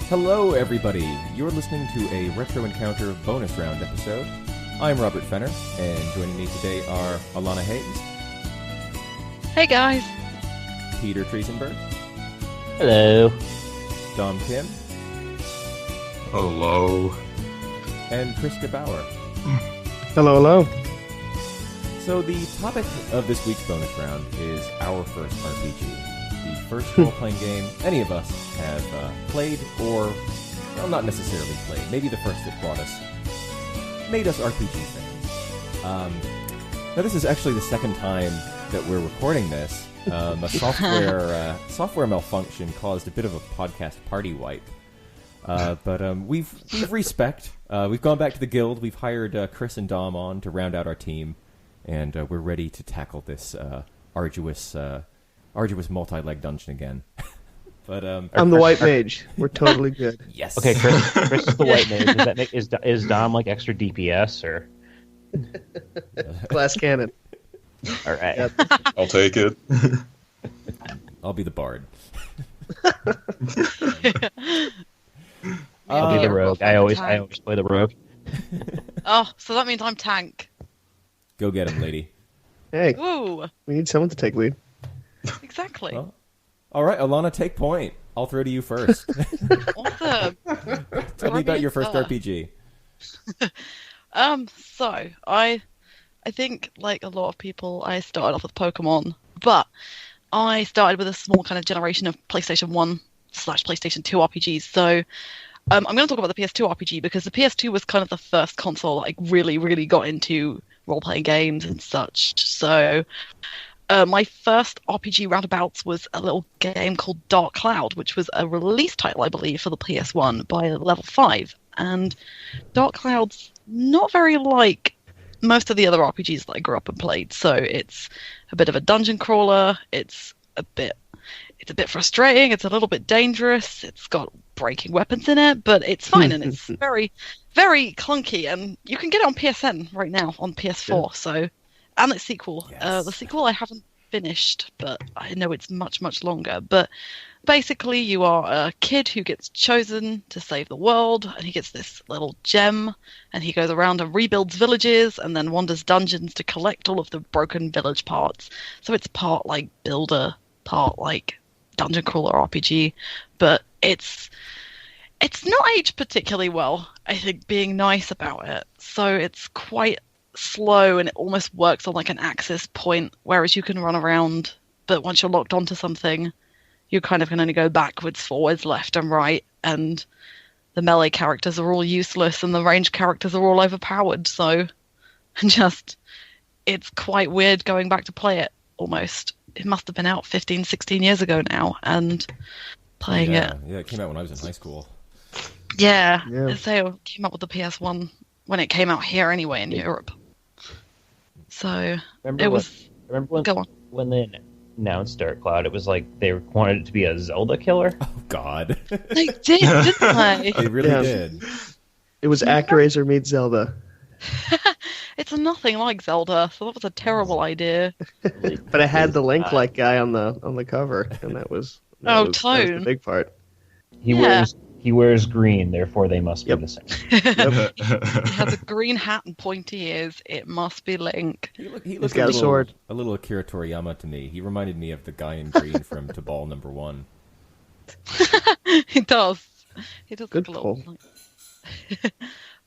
Hello, everybody. You're listening to a Retro Encounter bonus round episode. I'm Robert Fenner, and joining me today are Alana Hagues. Hey, guys. Peter Triezenberg. Hello. Dom Kim. Hello. And Chris Gebauer. Hello, hello. So the topic of this week's bonus round is our first RPG. The first role-playing game any of us have played, or, well, not necessarily played. Maybe the first that made us RPG fans. Now, this is actually the second time that we're recording this. A software malfunction caused a bit of a podcast party wipe. But we've respect. We've gone back to the guild. We've hired Chris and Dom on to round out our team, and we're ready to tackle this arduous multi-leg dungeon again. But I'm the white mage. We're totally good. Yes. Okay, Chris is the white mage. Is Dom like extra DPS or? Glass cannon. All right. Yep. I'll take it. I'll be the bard. I'll be the rogue. I always play the rogue. Oh, so that means I'm tank. Go get him, lady. Hey, Woo! we need someone to take lead. Exactly. Well, all right, Alana, take point. I'll throw to you first. Awesome. Tell me about your first RPG. So I think, like a lot of people, I started off with Pokemon, but I started with a small kind of generation of PlayStation 1/PlayStation 2 RPGs. So I'm going to talk about the PS2 RPG because the PS2 was kind of the first console that I really, really got into role-playing games and such. So my first RPG roundabouts was a little game called Dark Cloud, which was a release title, I believe, for the PS1 by Level 5. And Dark Cloud's not very like most of the other RPGs that I grew up and played. So it's a bit of a dungeon crawler. It's a bit frustrating. It's a little bit dangerous. It's got breaking weapons in it, but it's fine, and it's very, very clunky. And you can get it on PSN right now on PS4. Yeah. So. And its sequel. Yes. The sequel I haven't finished, but I know it's much, much longer. But basically, you are a kid who gets chosen to save the world, and he gets this little gem, and he goes around and rebuilds villages, and then wanders dungeons to collect all of the broken village parts. So it's part like builder, part like dungeon crawler RPG, but it's not aged particularly well, I think, being nice about it. So it's quite slow, and it almost works on like an axis point, whereas you can run around, but once you're locked onto something, you kind of can only go backwards, forwards, left and right, and the melee characters are all useless and the ranged characters are all overpowered. So it's quite weird going back to play it. Almost, it must have been out 15-16 years ago now, and playing it. Yeah, it came out when I was in high school. Yeah. So it came out with the PS1 when it came out here anyway in Europe. So Remember when they announced Dark Cloud, it was like they wanted it to be a Zelda killer? Oh, God. They did, didn't they? They really did. It was ActRaiser meets Zelda. It's nothing like Zelda, so that was a terrible idea. But it had the Link-like guy on the cover, and that was Tone. That was the big part. He wears green, therefore they must be the same. He has a green hat and pointy ears. It must be Link. He looks got a sword. A little Akira Toriyama to me. He reminded me of the guy in green from To Ball Number 1. He does. He does Good look a little. pull.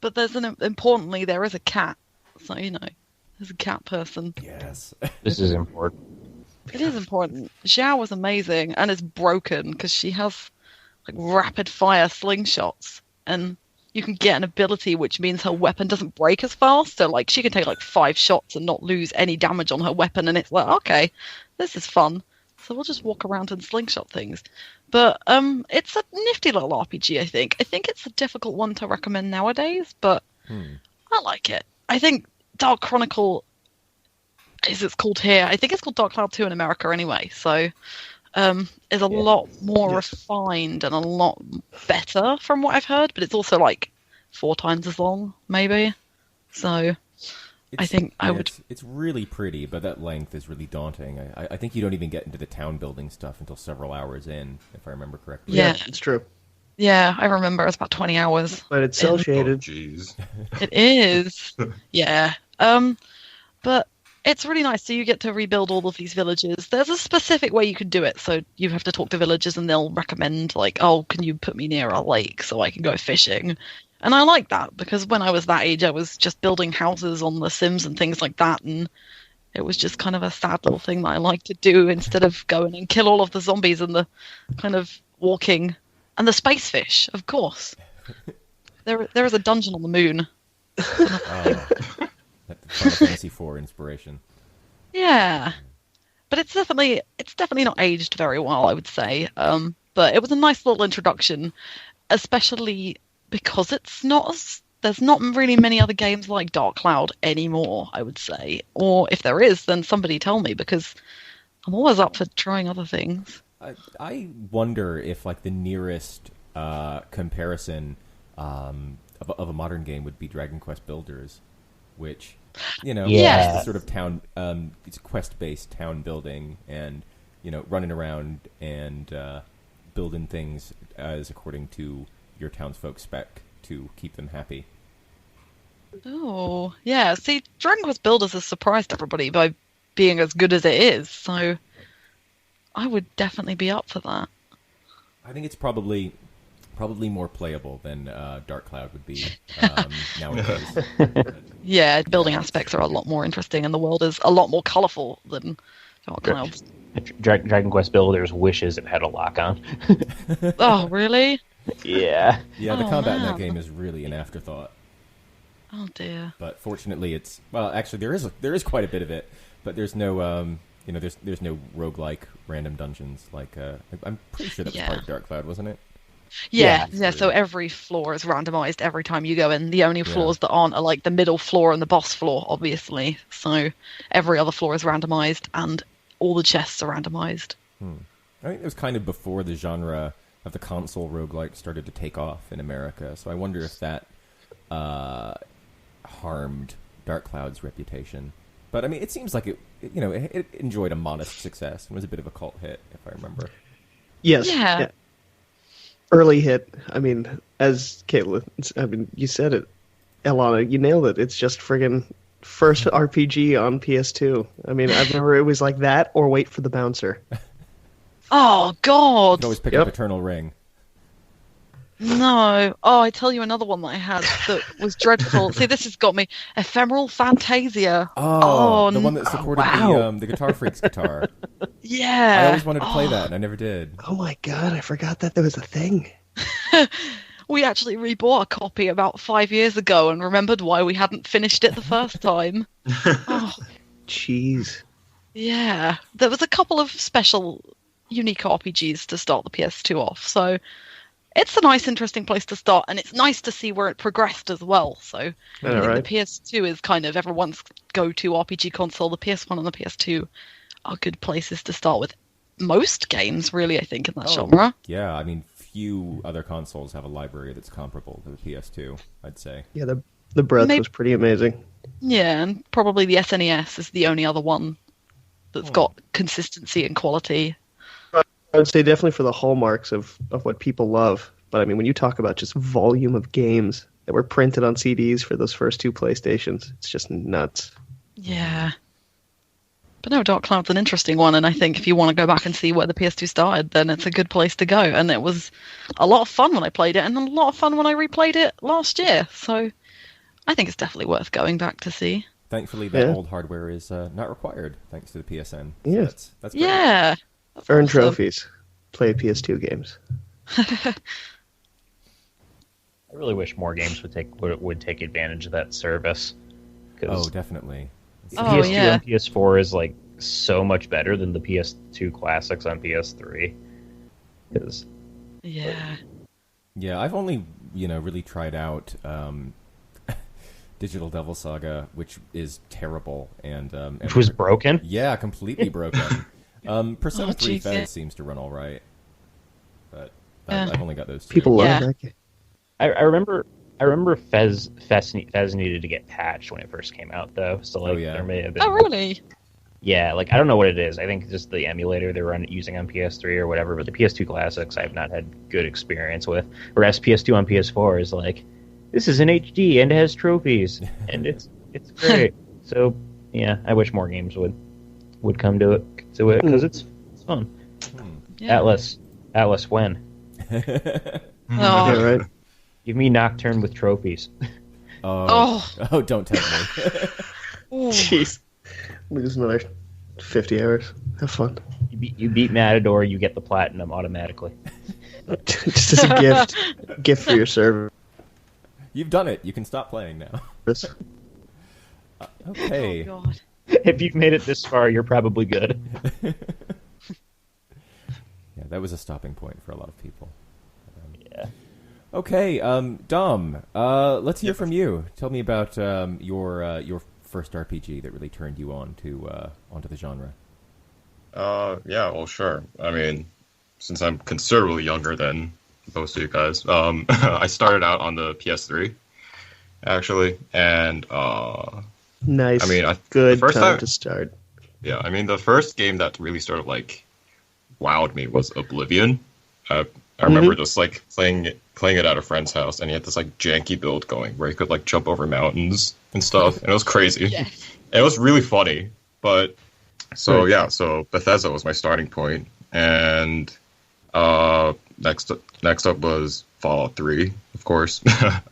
But importantly, there is a cat. So, there's a cat person. Yes. This is important. It is important. Xiao was amazing, and it's broken because she has like rapid fire slingshots, and you can get an ability which means her weapon doesn't break as fast. So like she can take like 5 shots and not lose any damage on her weapon, and it's like, okay, this is fun. So we'll just walk around and slingshot things. But it's a nifty little RPG, I think. I think it's a difficult one to recommend nowadays, but I like it. I think Dark Chronicle, as it's called here, I think it's called Dark Cloud 2 in America anyway, so is a lot more refined and a lot better from what I've heard, but it's also like 4 times as long, maybe. So I think I would... It's really pretty, but that length is really daunting. I think you don't even get into the town building stuff until several hours in, if I remember correctly. Yeah, it's true. Yeah, I remember it's about 20 hours. But it's cel-shaded. Oh, jeez. It is. Yeah. But it's really nice. So you get to rebuild all of these villages. There's a specific way you can do it. So you have to talk to villagers and they'll recommend, like, oh, can you put me near a lake so I can go fishing? And I like that because when I was that age, I was just building houses on The Sims and things like that. And it was just kind of a sad little thing that I like to do instead of going and kill all of the zombies and the kind of walking. And the space fish, of course. There is a dungeon on the moon. That Final Fantasy IV inspiration. Yeah, but it's definitely not aged very well, I would say. But it was a nice little introduction, especially because there's not really many other games like Dark Cloud anymore, I would say. Or if there is, then somebody tell me because I'm always up for trying other things. I wonder if like the nearest comparison of a modern game would be Dragon Quest Builders, which Yes. is the sort of town, it's quest-based town building, and running around and building things as according to your townsfolk spec to keep them happy. Oh yeah, see, Dragon Quest Builders has surprised everybody by being as good as it is, so I would definitely be up for that. I think it's probably more playable than Dark Cloud would be nowadays. Yeah, building aspects are a lot more interesting, and the world is a lot more colourful than Dark Cloud's. Dragon Quest Builders wishes it had a lock-on. Oh, really? Yeah. Yeah, the combat in that game is really an afterthought. Oh dear. But fortunately, actually there is quite a bit of it, but there's no there's no roguelike random dungeons like I'm pretty sure that was part of Dark Cloud, wasn't it? Yeah. So every floor is randomized every time you go in. The only floors that aren't are like the middle floor and the boss floor, obviously. So every other floor is randomized, and all the chests are randomized. I think it was kind of before the genre of the console roguelike started to take off in America. So I wonder if that harmed Dark Cloud's reputation. But I mean, it seems like it enjoyed a modest success and was a bit of a cult hit, if I remember. Yes. Yeah. Early hit. I mean, as Caitlin, you said it. Alana, you nailed it. It's just friggin' first RPG on PS2. I mean, I remember it was like that or Wait for the Bouncer. Oh, God. You can always pick up Eternal Ring. No. Oh, I tell you another one that I had that was dreadful. See, this has got me. Ephemeral Fantasia. Oh, the one that supported the Guitar Freaks guitar. Yeah. I always wanted to play that, and I never did. Oh my god, I forgot that there was a thing. We actually rebought a copy about 5 years ago and remembered why we hadn't finished it the first time. Oh. Jeez. Yeah. There was a couple of special, unique RPGs to start the PS2 off, so it's a nice, interesting place to start, and it's nice to see where it progressed as well. So I think the PS2 is kind of everyone's go-to RPG console. The PS1 and the PS2 are good places to start with most games, really, I think, in that genre. Yeah, I mean, few other consoles have a library that's comparable to the PS2, I'd say. Yeah, the breadth was pretty amazing. Yeah, and probably the SNES is the only other one that's got consistency and quality. I would say definitely for the hallmarks of what people love. But I mean, when you talk about just volume of games that were printed on CDs for those first 2 PlayStations, it's just nuts. Yeah. But no, Dark Cloud's an interesting one, and I think if you want to go back and see where the PS2 started, then it's a good place to go. And it was a lot of fun when I played it, and a lot of fun when I replayed it last year. So I think it's definitely worth going back to see. Thankfully, that old hardware is not required, thanks to the PSN. So Yeah. that's great. Yeah. Earn awesome. trophies. Play PS2 games. I really wish more games would take advantage of that service. Oh, definitely. The PS2 and PS4 is like so much better than the PS2 classics on PS3. Yeah, I've only really tried out Digital Devil Saga, which is terrible and which was broken. Yeah, completely broken. Persona 3 Fez seems to run all right, but I've only got those two. People love that game. I remember Fez needed to get patched when it first came out, though. So there may have been. Oh, really? Yeah, I don't know what it is. I think just the emulator they're using on PS3 or whatever. But the PS2 classics, I have not had good experience with. Whereas PS2 on PS4 is like, this is in HD and it has trophies and it's great. So yeah, I wish more games would come to it because it's fun. Yeah. Atlas, when? Yeah, right. Give me Nocturne with trophies. Oh, don't tempt me. Jeez. Lose another 50 hours. Have fun. You beat Matador, you get the platinum automatically. Just as a gift for your server. You've done it. You can stop playing now. Okay. Oh, God. If you've made it this far, you're probably good. Yeah, that was a stopping point for a lot of people. Yeah. Okay, Dom, let's hear from you. Tell me about your first RPG that really turned you on onto the genre. Yeah, well, sure. I mean, since I'm considerably younger than most of you guys, I started out on the PS3, actually, and nice. I mean, good time to start. Yeah, I mean, the first game that really sort of wowed me was Oblivion. I remember just playing it at a friend's house, and he had this janky build going where he could jump over mountains and stuff, and it was crazy. Yes. It was really funny, but so Bethesda was my starting point, and next up was Fallout 3, of course. That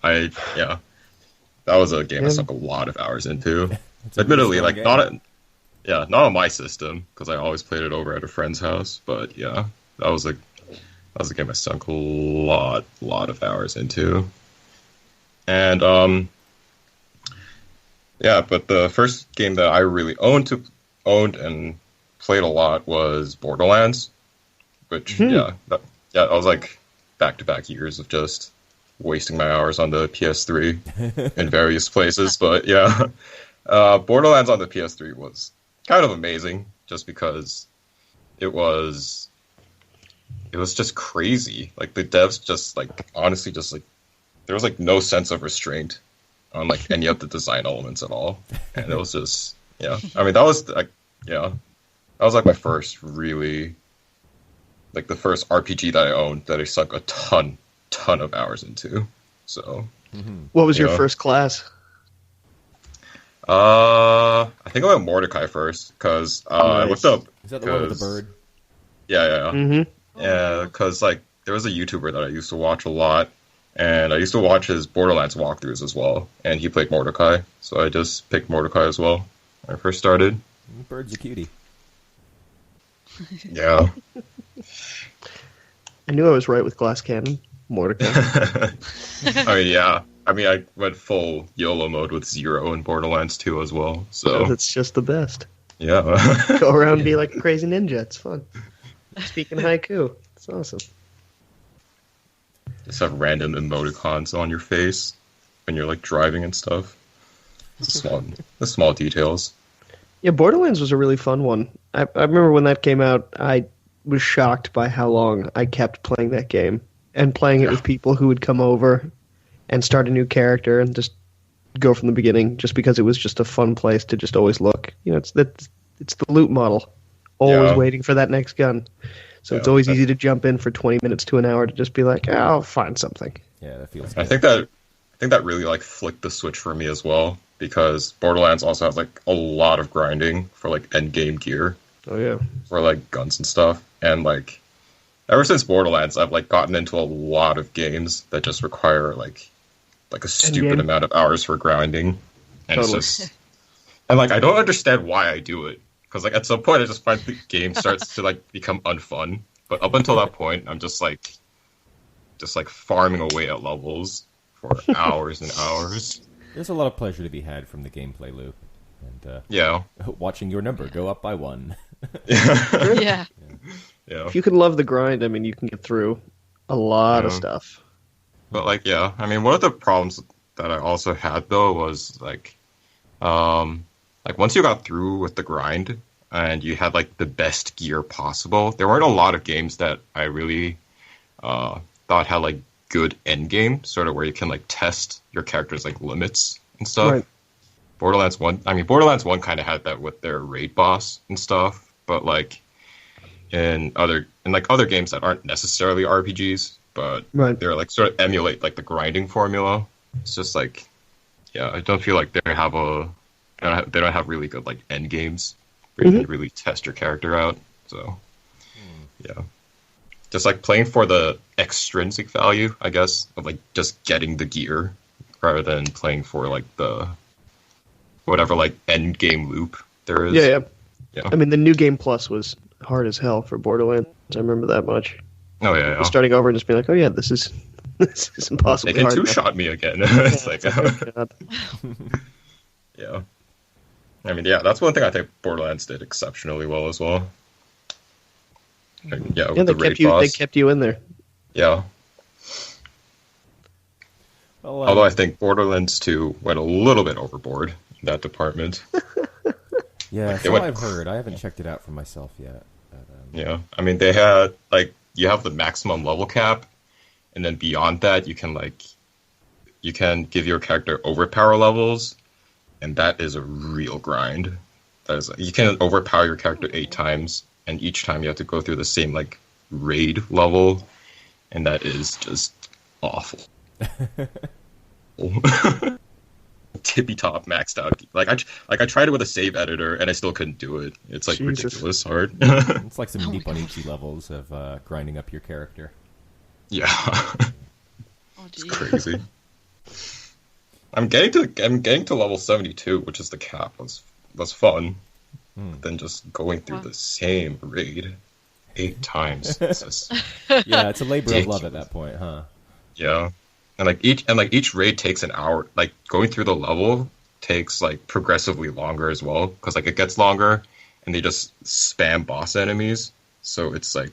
was a game I sunk a lot of hours into. Admittedly, not on my system because I always played it over at a friend's house, but yeah, that was a game I sunk a lot of hours into. And but the first game that I really owned and played a lot was Borderlands, which I was back-to-back years of just wasting my hours on the PS3 in various places. But yeah, Borderlands on the PS3 was kind of amazing just because it was just crazy. The devs just honestly just there was no sense of restraint on any of the design elements at all, and it was just I mean that was my first really the first RPG that I owned that I sunk a ton of hours into. So what was your first class? I think I went Mordecai first because I looked up. Is that the one with the bird? Yeah. Mm-hmm. Yeah, because there was a YouTuber that I used to watch a lot, and I used to watch his Borderlands walkthroughs as well, and he played Mordecai, so I just picked Mordecai as well when I first started. Bird's a cutie. Yeah. I knew I was right with Glass Cannon. Mordecai. I mean, I went full YOLO mode with Zero in Borderlands 2 as well, so... That's just the best. Yeah. Go around and be like a crazy ninja, it's fun. Speaking haiku. It's awesome. Just have random emoticons on your face when you're driving and stuff. The small details. Yeah, Borderlands was a really fun one. I remember when that came out, I was shocked by how long I kept playing that game and playing it with people who would come over and start a new character and just go from the beginning just because it was just a fun place to just always look. It's the loot model. Always waiting for that next gun. So it's always easy to jump in for 20 minutes to an hour to just be like, I'll find something. Yeah, that feels good. I think that really flicked the switch for me as well, because Borderlands also has a lot of grinding for end game gear. Oh yeah. For guns and stuff. And ever since Borderlands I've gotten into a lot of games that just require a stupid amount of hours for grinding. And totally. It's just and I don't understand why I do it. Because at some point I just find the game starts to become unfun. But up until that point I'm just farming away at levels for hours and hours. There's a lot of pleasure to be had from the gameplay loop, and Yeah. watching your number go up by 1. Yeah. Yeah. If you can love the grind, I mean, you can get through a lot of Yeah. stuff. But like, yeah, I mean, one of the problems that I also had though was like once you got through with the grind and you had like the best gear possible, there weren't a lot of games that I really thought had like good end game, sort of where you can like test your character's like limits and stuff. Right. Borderlands 1 kind of had that with their raid boss and stuff, but like in other games that aren't necessarily RPGs, but Right. they're like sort of emulate like the grinding formula. It's just like, yeah, I don't feel like they don't have really good like end games where you can really test your character out. So yeah, just like playing for the extrinsic value, I guess, of like just getting the gear rather than playing for like the whatever like end game loop there is. Yeah. Yeah. I mean, the New Game Plus was hard as hell for Borderlands. I remember that much. Oh yeah. Starting over and just being like, oh yeah, this is impossibly They can hard. two-shot me again. It's like, God. yeah. I mean, yeah, that's one thing I think Borderlands did exceptionally well as well. And, yeah, with Yeah, the raid boss. they kept you in there. Yeah. Well, Although I think Borderlands 2 went a little bit overboard in that department. yeah, They so went- I've heard. I haven't checked it out for myself yet. But, Yeah. I mean, they had, like, you have the maximum level cap, and then beyond that, you can give your character overpower levels, and that is a real grind. That is, you can overpower your character 8 times, and each time you have to go through the same, like, raid level, and that is just awful. Tippy top maxed out. I tried it with a save editor, and I still couldn't do it. It's, like, Jesus. ridiculous hard. it's like some Oh my Nipponichi levels of grinding up your character. Yeah. Oh, It's geez. crazy. I'm getting to level 72, which is the cap. Was fun. But then just going through Wow. the same raid 8 times. It's just, Yeah, it's a labor of love at that point, huh? yeah. And each raid takes an hour. Like going through the level takes like progressively longer as well, because like it gets longer and they just spam boss enemies. So it's like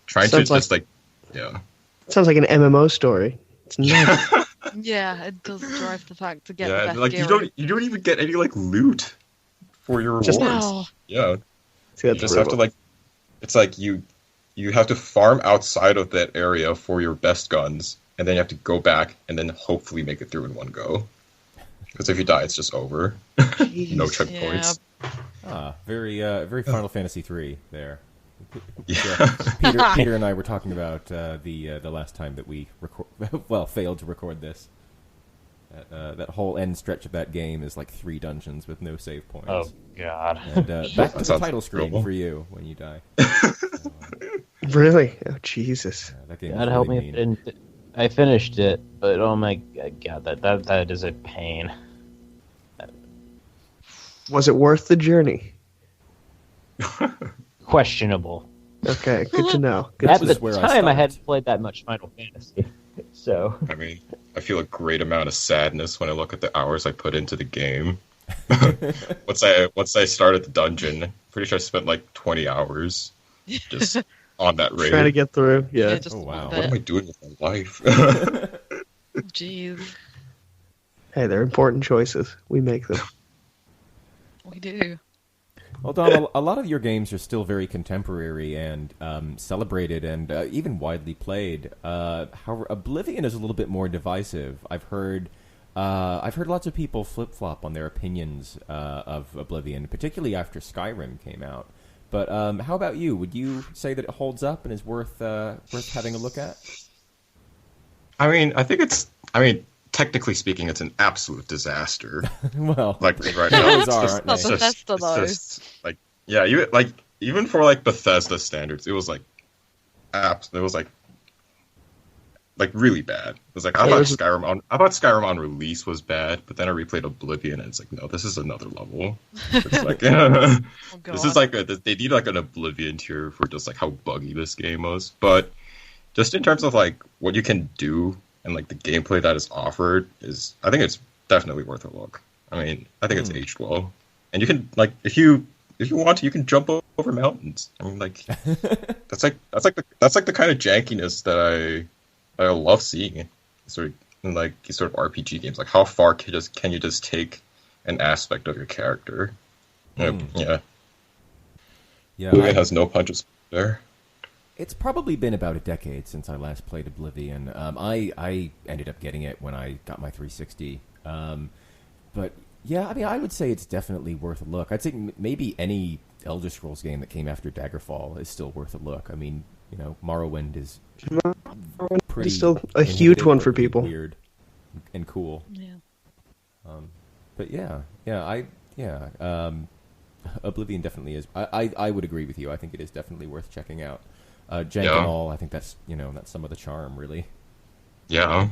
trying Sounds to like- just like yeah. Sounds like an MMO story. It's nuts. Yeah, it does drive the fact to get the Yeah, best like gear. you don't even get any like loot for your rewards. Just- No. Yeah. See, You that's just have to brutal. like, it's like you have to farm outside of that area for your best guns, and then you have to go back and then hopefully make it through in one go. Because if you die, it's just over. No checkpoints. Very Final Fantasy 3 there. Yeah. Peter and I were talking about the last time that we failed to record this. That whole end stretch of that game is like 3 dungeons with no save points. Oh God. And back to That the sounds title screen terrible. for you when you die. Really? Oh, Jesus. That game God was help really me! mean. I finished it, but oh my God, that is a pain. Was it worth the journey? Questionable. Okay, good to know. Good At to the is where I time, I hadn't stopped. played that much Final Fantasy, so I mean, I feel a great amount of sadness when I look at the hours I put into the game. Once I started the dungeon, pretty sure I spent like 20 hours just on that raid. Trying to get through. Yeah. Just Oh, wow. love What am I it. doing with my life? Jeez, Hey, they're important choices. We make them. we do. Well, Don, a lot of your games are still very contemporary and celebrated and even widely played. However, Oblivion is a little bit more divisive. I've heard lots of people flip-flop on their opinions of Oblivion, particularly after Skyrim came out. But how about you? Would you say that it holds up and is worth having a look at? I mean, technically speaking, it's an absolute disaster. Well, Like right They now, always it's are, just, aren't Not they? Bethesda, though. it's just like yeah, even for like Bethesda standards, it was like it was like really bad. It was like I thought Skyrim on release was bad, but then I replayed Oblivion and it's like no, this is another level. It's like Oh, God. this is like they need like an Oblivion tier for just like how buggy this game was. But just in terms of like what you can do and like the gameplay that is offered is, I think it's definitely worth a look. I mean, I think it's aged well, and you can like if you want to, you can jump over mountains. I mean, like that's like the kind of jankiness that I love seeing sort of in like these sort of RPG games. Like how far can you just take an aspect of your character? Yeah. It has no punches there. It's probably been about a decade since I last played Oblivion. I ended up getting it when I got my 360. But yeah, I mean, I would say it's definitely worth a look. I'd say maybe any Elder Scrolls game that came after Daggerfall is still worth a look. I mean, you know, Morrowind is pretty still a huge one for people. Weird and cool. Yeah. But Oblivion definitely is. I would agree with you. I think it is definitely worth checking out. Jank and all, I think that's some of the charm, really. Yeah.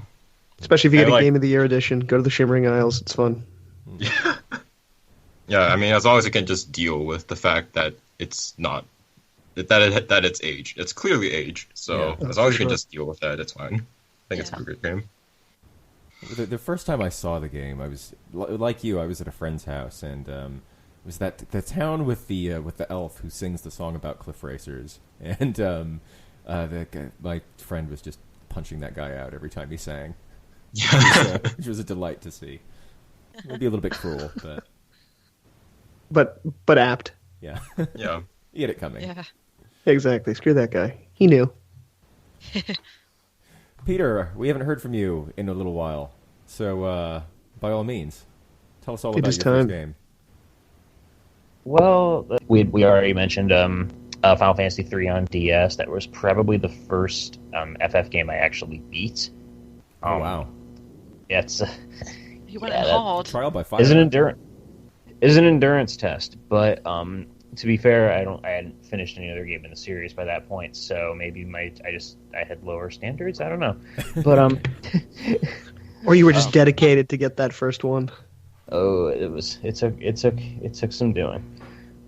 Especially if you get a Game of the Year edition. Go to the Shimmering Isles. It's fun. Yeah. Yeah, I mean, as long as it can just deal with the fact that it's not that it's age. It's clearly age. So as long as you can just deal with that, it's fine. I think it's a great game. The first time I saw the game, I was like you. I was at a friend's house, and it was the town with the elf who sings the song about cliff racers, and my friend was just punching that guy out every time he sang. Yeah, which was a delight to see. Maybe a little bit cruel, but apt. Yeah, yeah, you had it coming. Yeah, exactly. Screw that guy. He knew. Peter, we haven't heard from you in a little while, so by all means, tell us all about your first game. Well, we already mentioned Final Fantasy 3 on DS. That was probably the first FF game I actually beat. Oh wow! Yeah, it's you went hard. Trial by fire. Is an endurance test, but to be fair, I hadn't finished any other game in the series by that point, so maybe I had lower standards. I don't know, but or you were just dedicated to get that first one. Oh, it took some doing,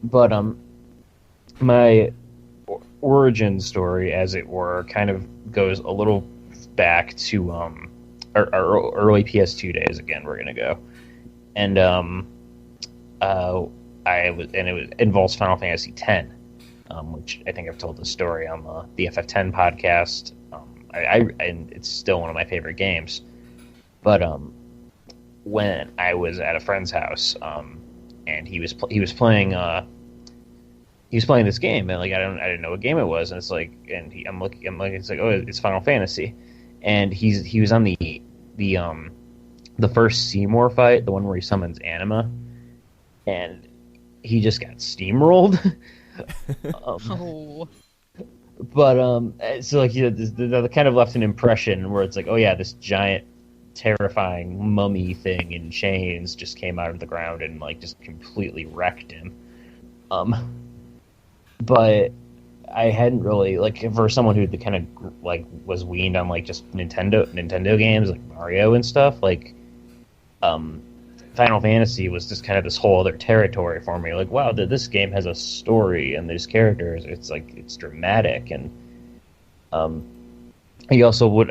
but my origin story, as it were, kind of goes a little back to our early PS2 days. Again, we're gonna go, and it involves Final Fantasy X, which I think I've told the story on the FF10 podcast. And it's still one of my favorite games. But when I was at a friend's house, and he was playing this game, and like I didn't know what game it was, and it's like, and I'm looking, it's like, oh, it's Final Fantasy, and he was on the first Seymour fight, the one where he summons Anima, and he just got steamrolled. But so like that kind of left an impression where it's like, oh yeah, this giant, terrifying mummy thing in chains just came out of the ground and like just completely wrecked him. But I hadn't really, like, for someone who kind of like was weaned on like just Nintendo games like Mario and stuff, like Final Fantasy was just kind of this whole other territory for me. Like, wow, this game has a story and these characters. It's dramatic, and he also would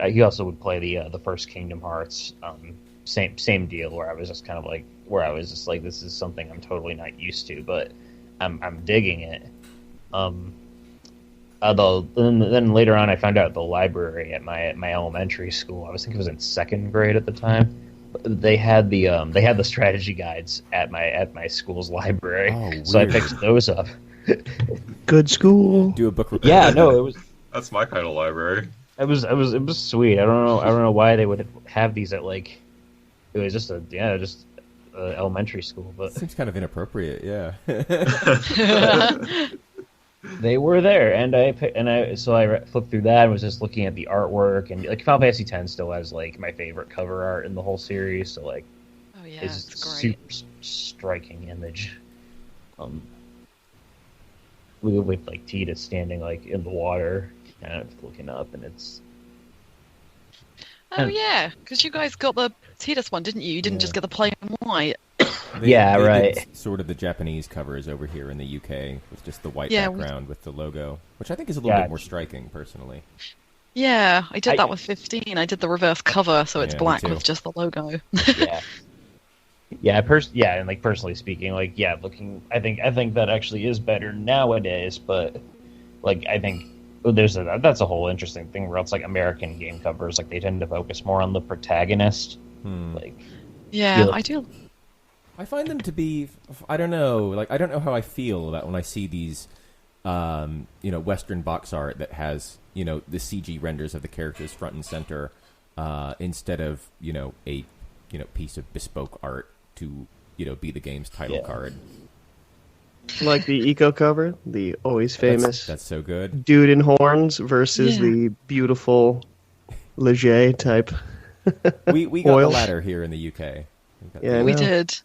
play the first Kingdom Hearts. Same deal, where I was just kind of like, this is something I'm totally not used to, but I'm digging it. Although then later on, I found out the library at my elementary school, I think it was in second grade at the time, they had the strategy guides at my school's library. Oh, so I picked those up. Good school. Do a book report. Yeah, no, it was. That's my kind of library. It was sweet. I don't know why they would have these at like. It was just elementary school, but seems kind of inappropriate. Yeah. They were there, and I flipped through that and was just looking at the artwork, and like Final Fantasy X still has like my favorite cover art in the whole series. So like, oh yeah, it's great. Super striking image. With like Tita standing like in the water, kind of looking up, and it's. Oh yeah, because you guys got the Tidus one, didn't you? You didn't just get the plain white. They right. did sort of the Japanese covers over here in the UK with just the white background with the logo, which I think is a little bit more striking, personally. Yeah, I did that with 15. I did the reverse cover, so it's Yeah, me black too. with just the logo. Yeah. And like personally speaking, like I think that actually is better nowadays, but like I think that's a whole interesting thing where it's like American game covers, like they tend to focus more on the protagonist. Like Yeah, I do. I find them to be, I don't know, like I don't know how I feel about when I see these, Western box art that has, the CG renders of the characters front and center, instead of, a, piece of bespoke art to, be the game's title card. Like the eco cover, the always famous That's so good. dude in horns versus the beautiful Leger type. We got Oil. the latter here in the UK. Yeah, I We know. did.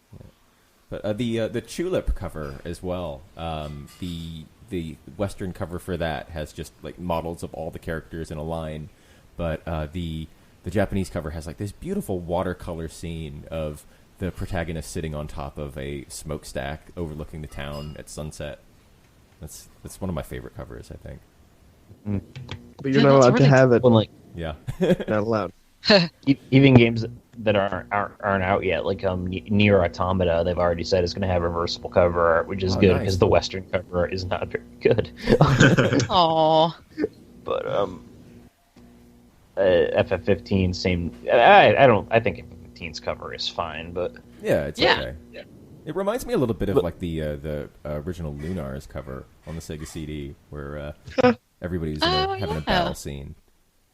But the tulip cover as well. The Western cover for that has just like models of all the characters in a line, but the Japanese cover has like this beautiful watercolor scene of the protagonist sitting on top of a smokestack overlooking the town at sunset. That's one of my favorite covers, I think. But you're Yeah, not that's allowed to really have it. when like Yeah. Not allowed. even games that aren't out yet, like Nier Automata, they've already said is going to have reversible cover art, which is good nice. because the Western cover art is not very good. Aw. But FF15 same. I think FF15's cover is fine, but Yeah, it's Yeah. okay. It reminds me a little bit of like the original Lunar's cover on the Sega CD, where everybody was having a battle scene.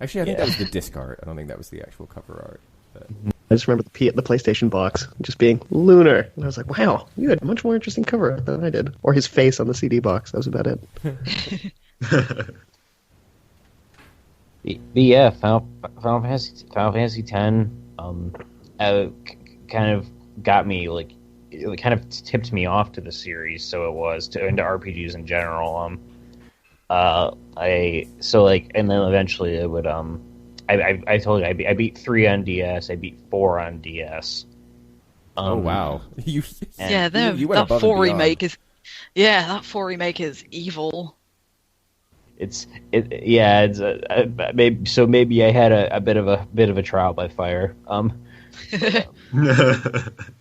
Actually, I think that was the disc art. I don't think that was the actual cover art. But... I just remember the PlayStation box just being lunar, and I was like, "Wow, you had a much more interesting cover art than I did." Or his face on the CD box. That was about it. yeah, Final Fantasy X kind of got me like it kind of tipped me off to the series, so it was into RPGs in general. And then eventually it would I told you I beat 3 on DS, I beat 4 on DS. oh wow! You Yeah, you went that above 4 and beyond. remake is. Yeah, that 4 remake is evil. Maybe I had a bit of a trial by fire.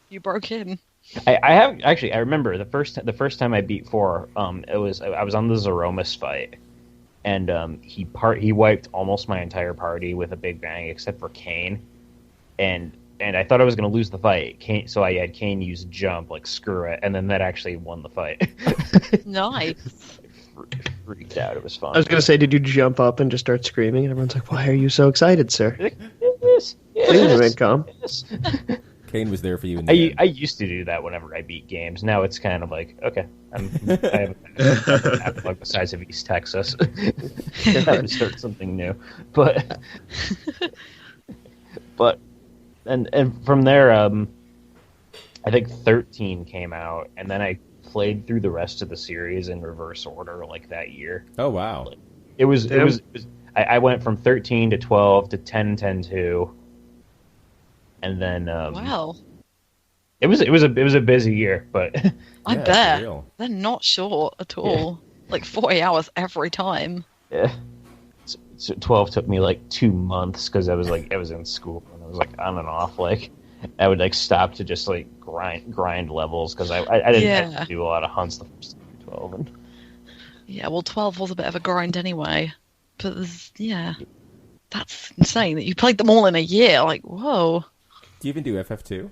You broke in. I remember the first time I beat 4. I was on the Zeromus fight, and he wiped almost my entire party with a big bang except for Kane, and I thought I was going to lose the fight. So I had Kane use jump, like screw it, and then that actually won the fight. Nice. Freaked out. It was fun. I was going to say, did you jump up and just start screaming? And everyone's like, "Why are you so excited, sir?" Yes. Please remain calm. Yes. Kane was there for you. In the end. I used to do that whenever I beat games. Now it's kind of like, okay, I have a backlog the size of East Texas. Time to start something new. But from there, I think 13 came out, and then I played through the rest of the series in reverse order, like that year. Oh wow! It was. I went from 13 to 12 to 10, 10, 2. And then Wow. it was a busy year, but I Yeah, bet. for real. They're not short at all. Like 40 hours every time. yeah. So 12 took me like 2 months because I was in school and I was like on and off. Like I would like stop to just like grind levels because I didn't have to do a lot of hunts the first time 12. And Yeah, well, 12 was a bit of a grind anyway. But that's insane that you played them all in a year. Like, whoa. Do you even do FF2?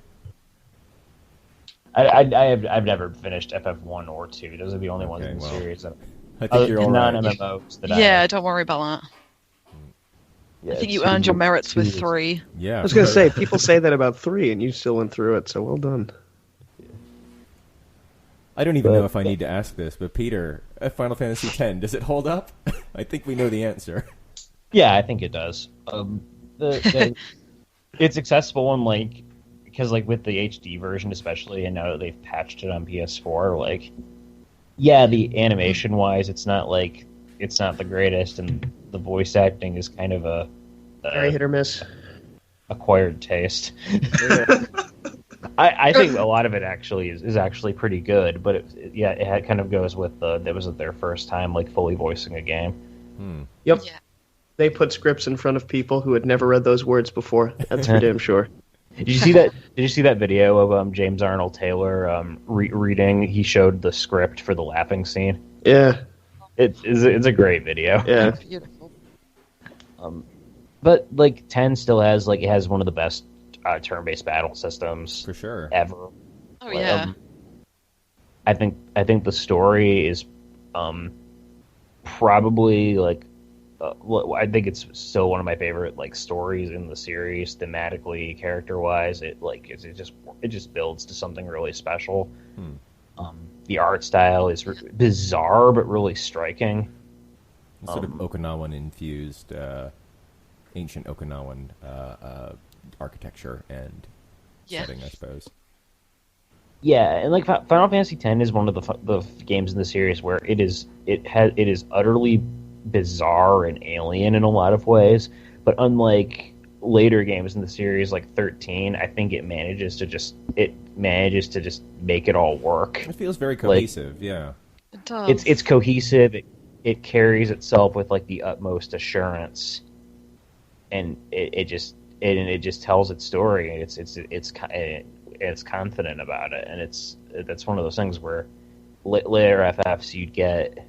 I've never finished FF1 or 2. Those are the only ones in the series that I think you're all right. non-MMOs that Yeah, don't worry about that. Yeah, I think you earned your merits with 3. Yeah, I was going to say, people say that about 3, and you still went through it, so well done. I don't even know if I need to ask this, but Peter, Final Fantasy X, does it hold up? I think we know the answer. Yeah, I think it does. It's accessible and like because like with the HD version especially, and now that they've patched it on PS4, like yeah, the animation wise, it's not the greatest, and the voice acting is kind of a Very hit or miss. acquired taste. Yeah. I think a lot of it actually is actually pretty good, but it kind of goes with that was their first time like fully voicing a game. Yep. Yeah. They put scripts in front of people who had never read those words before. That's for damn sure. Did you see that? Did you see that video of James Arnold Taylor reading? He showed the script for the laughing scene. Yeah. It's a great video. Yeah. Beautiful. But like 10 still has it has one of the best turn-based battle systems For sure. ever. Oh yeah. I think the story is probably I think it's still one of my favorite stories in the series, thematically, character-wise. It just builds to something really special. The art style is bizarre but really striking. Sort of Okinawan infused, ancient Okinawan architecture and setting, I suppose. Yeah, and Final Fantasy X is one of the games in the series where it is utterly bizarre and alien in a lot of ways, but unlike later games in the series like 13, I think it manages to just make it all work. It feels very cohesive, yeah. It does. It's cohesive. It carries itself with the utmost assurance, and it just tells its story. It's confident about it, and that's one of those things where later FFs you'd get.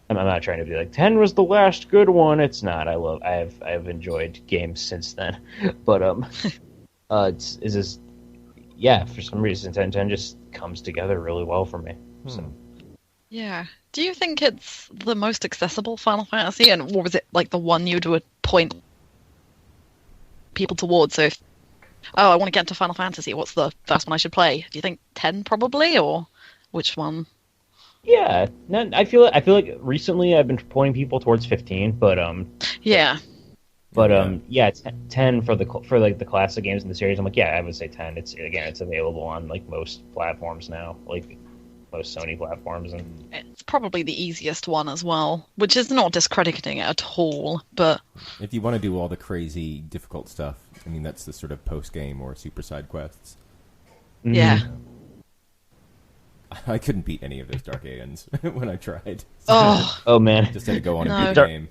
I'm not trying to be 10 was the last good one. It's not. I've enjoyed games since then, but for some reason 10 just comes together really well for me. So. Yeah. Do you think it's the most accessible Final Fantasy, and or was it the one you would point people towards? So, I want to get into Final Fantasy. What's the first one I should play? Do you think 10 probably, or which one? Yeah, I feel like recently I've been pointing people towards 15, but yeah. But 10 for the classic games in the series. I'm I would say 10. It's available on most platforms now, most Sony platforms, and it's probably the easiest one as well, which is not discrediting it at all. But if you want to do all the crazy, difficult stuff, that's the sort of post game or super side quests. Yeah. I couldn't beat any of those Dark Aeons when I tried. Oh man! Just had to go on and beat the game.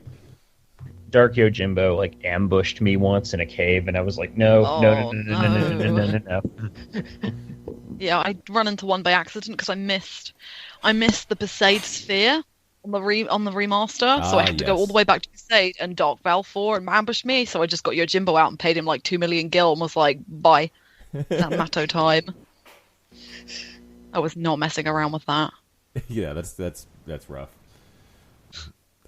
Dark Yojimbo ambushed me once in a cave, and I was like, no. Yeah, I run into one by accident because I missed the Besaid sphere on the remaster, so I had to go all the way back to Besaid, and Dark Valfor and ambushed me. So I just got Yojimbo out and paid him 2 million gil and was like, bye. That Matto time. I was not messing around with that. Yeah, that's rough.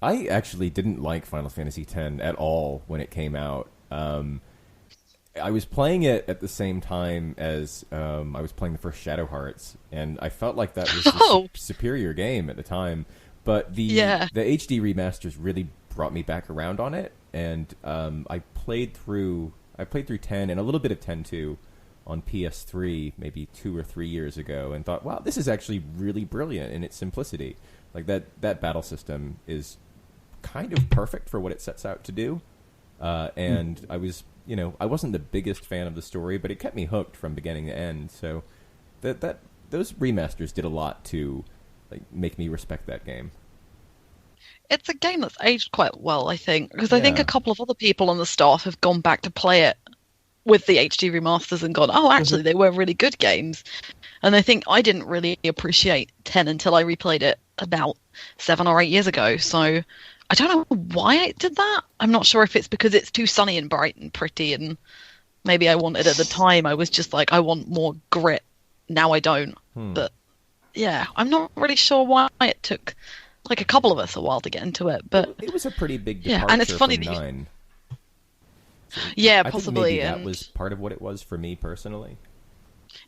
I actually didn't like Final Fantasy X at all when it came out. I was playing it at the same time as I was playing the first Shadow Hearts, and I felt like that was a superior game at the time. But the HD remasters really brought me back around on it, and I played through 10 and a little bit of 10-2 on PS3 maybe 2 or 3 years ago, and thought, wow, this is actually really brilliant in its simplicity. That battle system is kind of perfect for what it sets out to do. And I was, I wasn't the biggest fan of the story, but it kept me hooked from beginning to end. So those remasters did a lot to make me respect that game. It's a game that's aged quite well, I think, because I think a couple of other people on the staff have gone back to play it with the HD remasters and gone, oh, actually, they were really good games. And I think I didn't really appreciate 10 until I replayed it about 7 or 8 years ago. So I don't know why I did that. I'm not sure if it's because it's too sunny and bright and pretty, and maybe I wanted at the time. I was just I want more grit. Now I don't. But yeah, I'm not really sure why it took a couple of us a while to get into it. But it was a pretty big departure and it's funny from that 9. Yeah, I possibly. Think maybe that was part of what it was for me personally.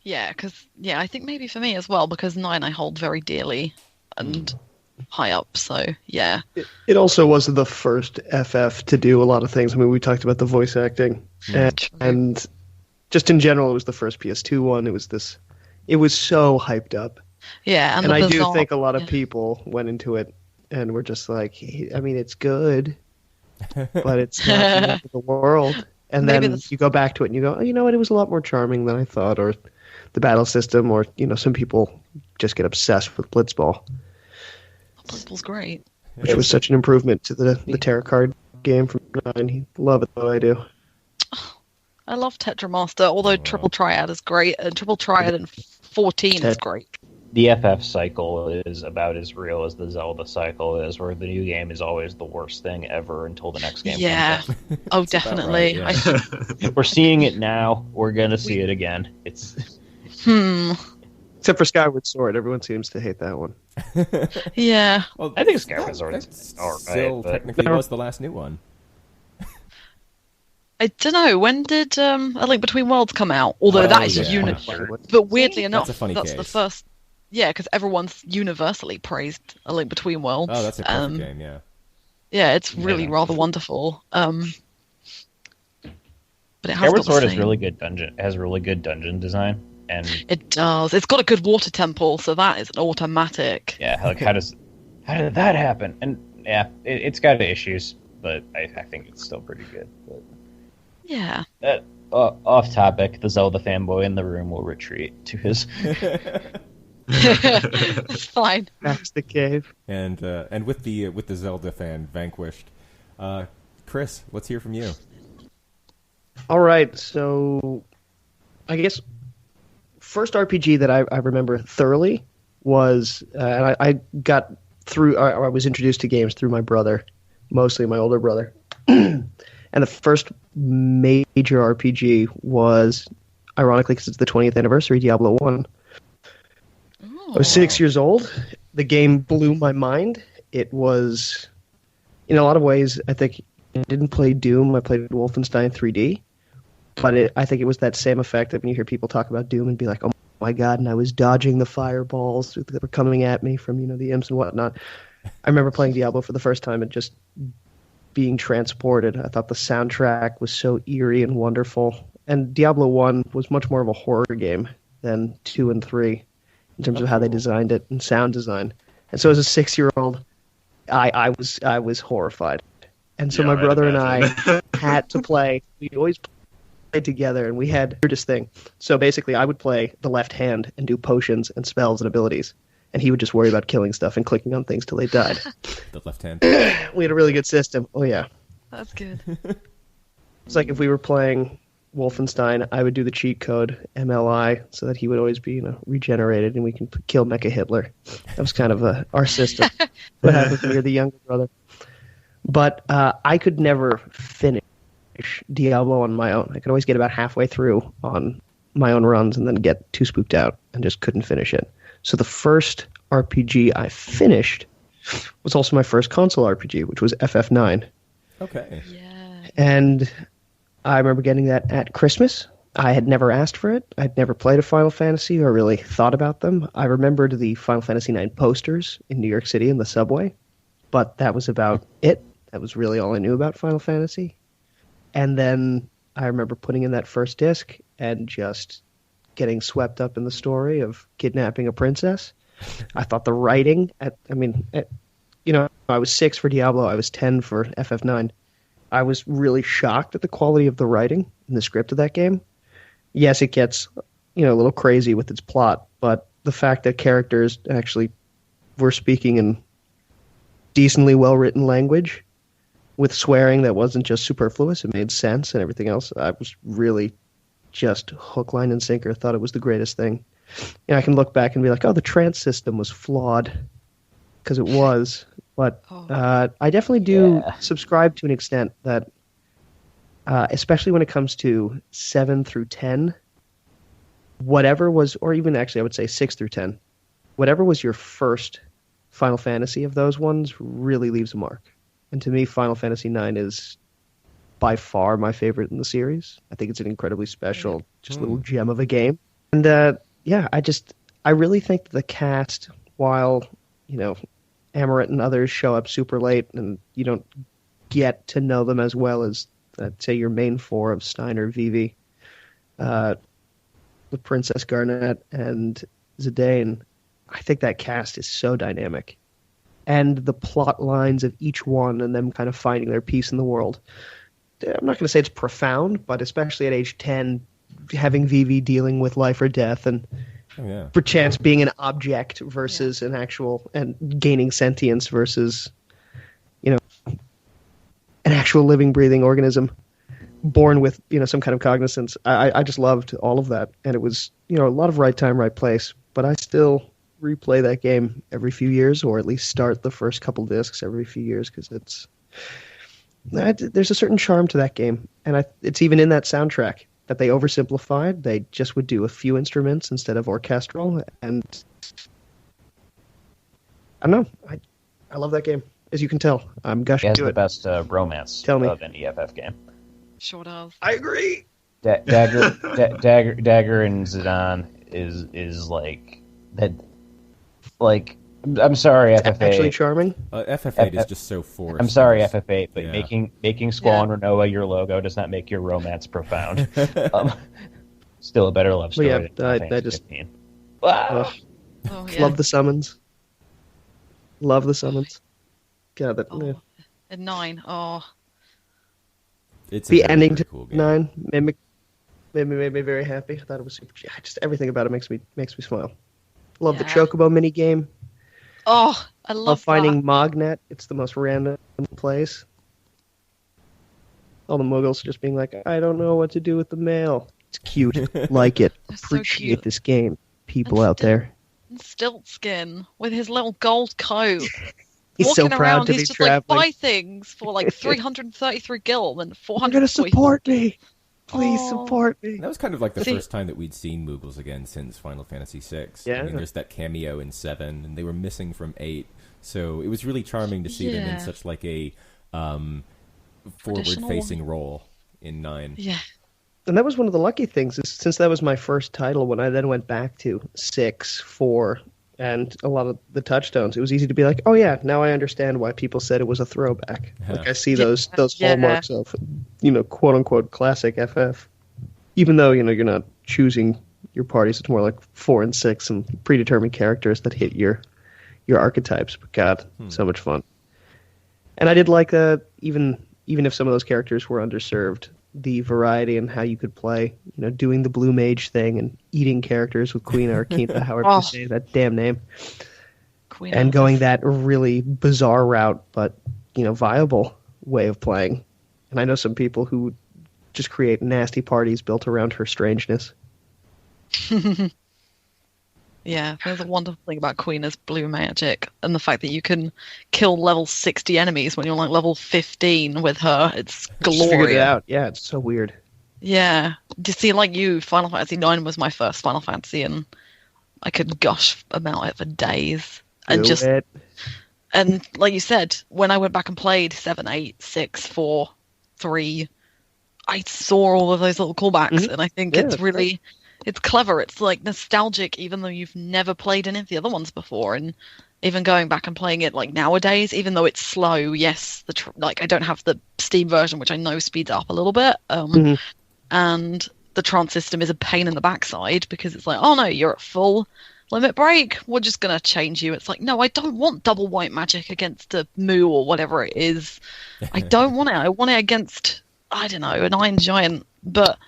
Yeah, because I think maybe for me as well, because 9 I hold very dearly and high up. So yeah, it also was the first FF to do a lot of things. I mean, we talked about the voice acting, and just in general, it was the first PS2 one. It was so hyped up. Yeah, and I do think a lot of people went into it and were just like, I mean, it's good, but it's not the end of the world. And then you go back to it and you go, oh, you know what? It was a lot more charming than I thought. Or the battle system, or some people just get obsessed with Blitzball. Blitzball's great. It was such an improvement to the tarot card. game from 9. Love it though, I do. I love Tetramaster, although Triple Triad is great, and Triple Triad in 14 is great. The FF cycle is about as real as the Zelda cycle is, where the new game is always the worst thing ever until the next game comes out. Oh, definitely. Right, yeah. We're seeing it now. We're going to see it again. It's Except for Skyward Sword, everyone seems to hate that one. Yeah. Well, I think Skyward Sword is still alright, but technically was the last new one. I don't know, when did A Link Between Worlds come out? Although that is but weirdly enough, That's a funny that's case. the first. Yeah, because everyone's universally praised A Link Between Worlds. Oh, that's a perfect game, yeah. Yeah, it's really rather wonderful. But it has Skyward got Sword the is same. really good has really good dungeon design, and It does. It's got a good water temple, so that is an automatic. yeah, like how did that happen? And yeah, it's got issues, but I think it's still pretty good. But Yeah. off topic, the Zelda fanboy in the room will retreat to his. It's fine. Back to the cave. And with the Zelda fan vanquished, Chris, let's hear from you. All right, so I guess first RPG that I remember thoroughly was, and I got through. I was introduced to games through my brother, mostly my older brother. And the first major RPG was, ironically, because it's the 20th anniversary, Diablo 1. I was 6 years old. The game blew my mind. It was, in a lot of ways, I think I didn't play Doom. I played Wolfenstein 3D. But I think it was that same effect that when you hear people talk about Doom and be like, oh my god, and I was dodging the fireballs that were coming at me from, the imps and whatnot. I remember playing Diablo for the first time and just being transported. I thought the soundtrack was so eerie and wonderful. And Diablo 1 was much more of a horror game than 2 and 3 in terms of how they designed it and sound design. And so as a 6-year-old, I was horrified. And so my brother and I had to play. We always played together, and we had the weirdest thing. So basically, I would play the left hand and do potions and spells and abilities. And he would just worry about killing stuff and clicking on things till they died. The left hand. We had a really good system. Oh, yeah. That's good. It's like if we were playing Wolfenstein, I would do the cheat code MLI so that he would always be, regenerated and we can kill Mecha Hitler. That was kind of our system. What happened when you're the younger brother? But I could never finish Diablo on my own. I could always get about halfway through on my own runs and then get too spooked out and just couldn't finish it. So the first RPG I finished was also my first console RPG, which was FF9. Okay. Yeah. And I remember getting that at Christmas. I had never asked for it. I'd never played a Final Fantasy or really thought about them. I remembered the Final Fantasy IX posters in New York City in the subway, but that was about it. That was really all I knew about Final Fantasy. And then I remember putting in that first disc and just getting swept up in the story of kidnapping a princess. I thought the writing, I was 6 for Diablo, I was 10 for FF9. I was really shocked at the quality of the writing in the script of that game. Yes, it gets, a little crazy with its plot, but the fact that characters actually were speaking in decently well-written language with swearing that wasn't just superfluous, it made sense and everything else. I was really just hook, line, and sinker. Thought it was the greatest thing. I can look back and be like, oh, the trance system was flawed, because it was. But I definitely do subscribe to an extent that, especially when it comes to 7 through 10, whatever was, or even actually I would say 6 through 10, whatever was your first Final Fantasy of those ones really leaves a mark. And to me, Final Fantasy IX is by far my favorite in the series. I think it's an incredibly special, just little gem of a game. And I really think that the cast, while, Amaret and others show up super late and you don't get to know them as well as, say, your main 4 of Steiner, Vivi, the Princess Garnet, and Zidane. I think that cast is so dynamic. And the plot lines of each one and them kind of finding their piece in the world. I'm not going to say it's profound, but especially at age 10, having Vivi dealing with life or death and perchance being an object versus an actual, and gaining sentience versus, an actual living, breathing organism born with, some kind of cognizance. I just loved all of that. And it was, a lot of right time, right place. But I still replay that game every few years, or at least start the first couple discs every few years, because there's a certain charm to that game. And it's even in that soundtrack that they oversimplified. They just would do a few instruments instead of orchestral. And I don't know. I love that game. As you can tell, I'm gushing It has to the it. best romance Tell me. of an EFF game. Sure does. I agree. Dagger and Zidane is like that. Like, I'm sorry, FF8. Actually charming. FF8 is just so forced. I'm sorry, FF8, but Yeah. making Squall and Renoa your logo does not make your romance profound. Still a better love story. Yeah, than Final I Fantasy just 15. Wow. Ugh, Oh, yeah. love the summons. Love the summons. God, that Oh, and 9. Oh, It's a the very, ending very to cool game. 9 made me very happy. I thought it was super. Yeah, just everything about it makes me smile. Love the Yeah. Chocobo mini game. oh, I Love love finding that. Mognet. It's the most random place. All the Muggles just being like, I don't know what to do with the mail. It's cute. Like it. It's so Appreciate cute. this game. People And out there. And Stiltskin with his little gold coat. He's so walking proud around, to he's be just traveling. like, buy things for like 333 gil and You're 400. gonna support me. Please Oh. support me. That was kind of like the See- first time that we'd seen Moogles again since Final Fantasy VI. Yeah. I mean, there's that cameo in 7, and they were missing from 8. So it was really charming to see them in Yeah. such like a Traditional. forward-facing role in 9. Yeah. And that was one of the lucky things, is since that was my first title, when I then went back to 6, 4, and a lot of the touchstones, it was easy to be like, oh yeah, now I understand why people said it was a throwback. Like I see those Yeah. hallmarks of, quote unquote classic FF. Even though, you're not choosing your parties, it's more like 4 and 6 and predetermined characters that hit your archetypes. But God, so much fun. And I did like even if some of those characters were underserved, the variety and how you could play, doing the blue mage thing and eating characters with Queen Arquina, however Oh. you say that damn name, Queen and Elvis. going that really bizarre route, but, viable way of playing. And I know some people who just create nasty parties built around her strangeness. Yeah, there's a wonderful thing about Queen's blue magic and the fact that you can kill level 60 enemies when you're like level 15 with her. It's Just figured it glorious. out. Yeah, it's so weird. Yeah. To see, like you, Final Fantasy 9 was my first Final Fantasy, and I could gush about it for days. And Do just it. and like you said, when I went back and played 7, 8, 6, 4, 3, I saw all of those little callbacks, and I think Yeah, it's that's really, it's clever. It's like nostalgic, even though you've never played any of the other ones before, and even going back and playing it like nowadays, even though it's slow. Yes, like I don't have the Steam version, which I know speeds up a little bit, and the trance system is a pain in the backside because it's like, oh no, you're at full limit break. We're just gonna change you. It's like, no, I don't want double white magic against a Moo or whatever it is. I don't want it. I want it against, I don't know, an Iron Giant. But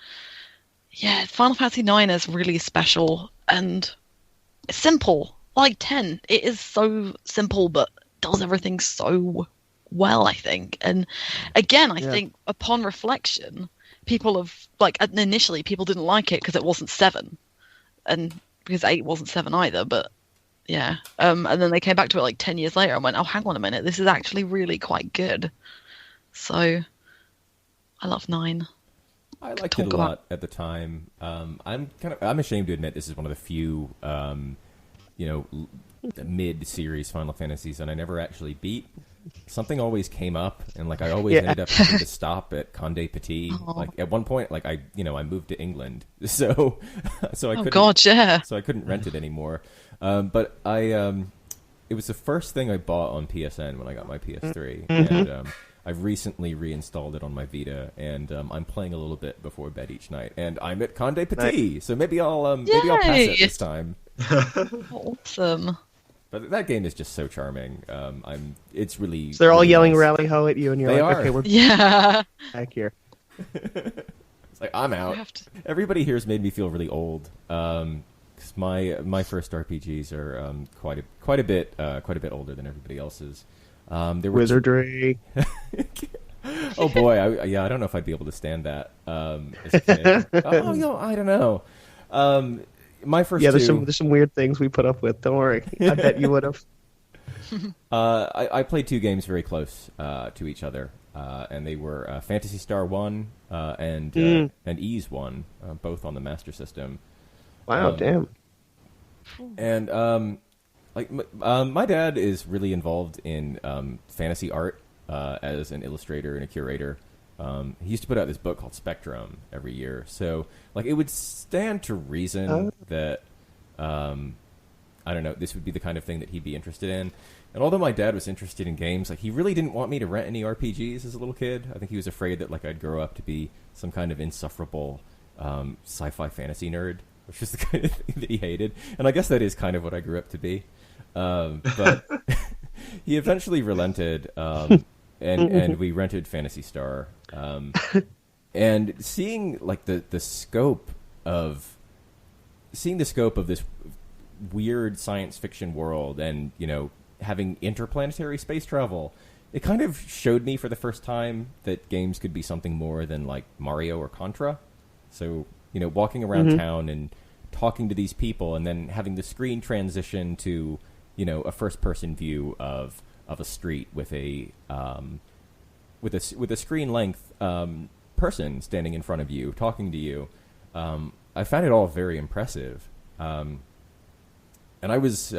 yeah, Final Fantasy 9 is really special and it's simple. Like 10, it is so simple, but does everything so well, I think. And again, I think upon reflection, people have, like, initially people didn't like it because it wasn't 7, and because 8 wasn't 7 either. But yeah, and then they came back to it like 10 years later and went, oh, hang on a minute, this is actually really quite good. So I love 9. I liked Talk it a about- lot at the time. I'm ashamed to admit this is one of the few mid-series Final Fantasies that I never actually beat. Something always came up, and like I always ended up having to stop at Conde Petit. Like at one point, like I moved to England, so I couldn't. God, yeah. So I couldn't rent it anymore. But it was the first thing I bought on PSN when I got my PS3, and I've recently reinstalled it on my Vita, and I'm playing a little bit before bed each night. And I'm at Conde Petit, so maybe I'll pass it this time. Awesome. But that game is just so charming. It's really. So they're all really yelling nice. rally ho at you, and you're They like, are. okay, we're Yeah. back here. It's like I'm out. I have to- Everybody here's made me feel really old. 'Cause my first RPGs are quite a bit older than everybody else's. There were Wizardry. Oh boy, I don't know if I'd be able to stand that as a kid. I don't know. My first Yeah, two, there's some weird things we put up with. Don't worry. I bet you would have. I played two games very close to each other, and they were Phantasy Star 1 and Ease 1, both on the Master System. Wow, damn. And my dad is really involved in fantasy art as an illustrator and a curator. He used to put out this book called Spectrum every year. So, it would stand to reason that, I don't know, this would be the kind of thing that he'd be interested in. And although my dad was interested in games, he really didn't want me to rent any RPGs as a little kid. I think he was afraid that, I'd grow up to be some kind of insufferable sci-fi fantasy nerd, which is the kind of thing that he hated. And I guess that is kind of what I grew up to be. But he eventually relented, and we rented Phantasy Star. And seeing the scope of this weird science fiction world, and having interplanetary space travel, it kind of showed me for the first time that games could be something more than Mario or Contra. So walking around town and talking to these people, and then having the screen transition to a first person view of a street with a screen length person standing in front of you talking to you. I found it all very impressive. And I was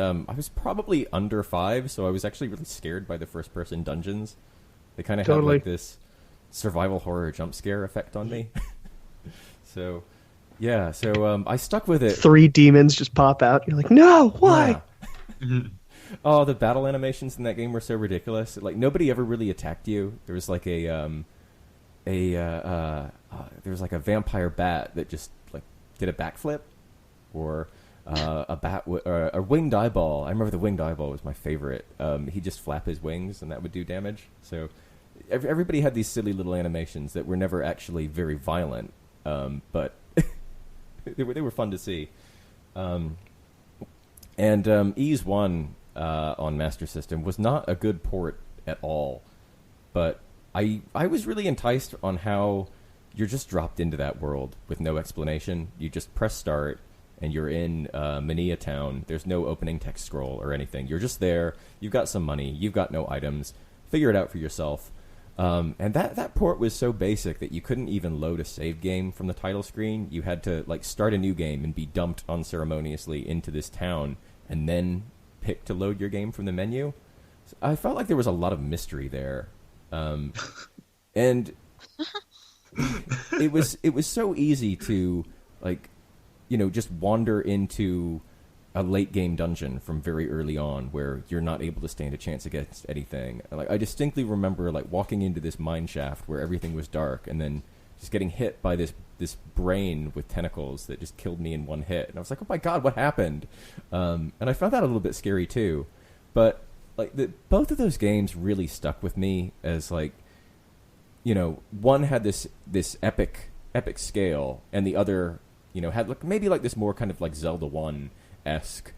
probably under 5, so I was actually really scared by the first person dungeons. They kind of had this survival horror jump scare effect on me. So I stuck with it. 3 demons just pop out. You're like, no, why? Yeah. Oh, the battle animations in that game were so ridiculous. Nobody ever really attacked you. There was there was a vampire bat that just did a backflip, or a winged eyeball. I remember the winged eyeball was my favorite. He'd just flap his wings and that would do damage. So everybody had these silly little animations that were never actually very violent, but they were fun to see. And Ease 1 on Master System was not a good port at all, but I was really enticed on how you're just dropped into that world with no explanation. You just press start, and you're in Mania Town. There's no opening text scroll or anything. You're just there. You've got some money. You've got no items. Figure it out for yourself. And that port was so basic that you couldn't even load a save game from the title screen. You had to start a new game and be dumped unceremoniously into this town, and then pick to load your game from the menu. So I felt like there was a lot of mystery there, and it was so easy to just wander into a late game dungeon from very early on where you're not able to stand a chance against anything. I distinctly remember walking into this mine shaft where everything was dark, and then just getting hit by this brain with tentacles that just killed me in one hit. And I was like, oh my god, what happened? And I found that a little bit scary too. But both of those games really stuck with me as one had this epic scale, and the other had maybe this more kind of Zelda 1-esque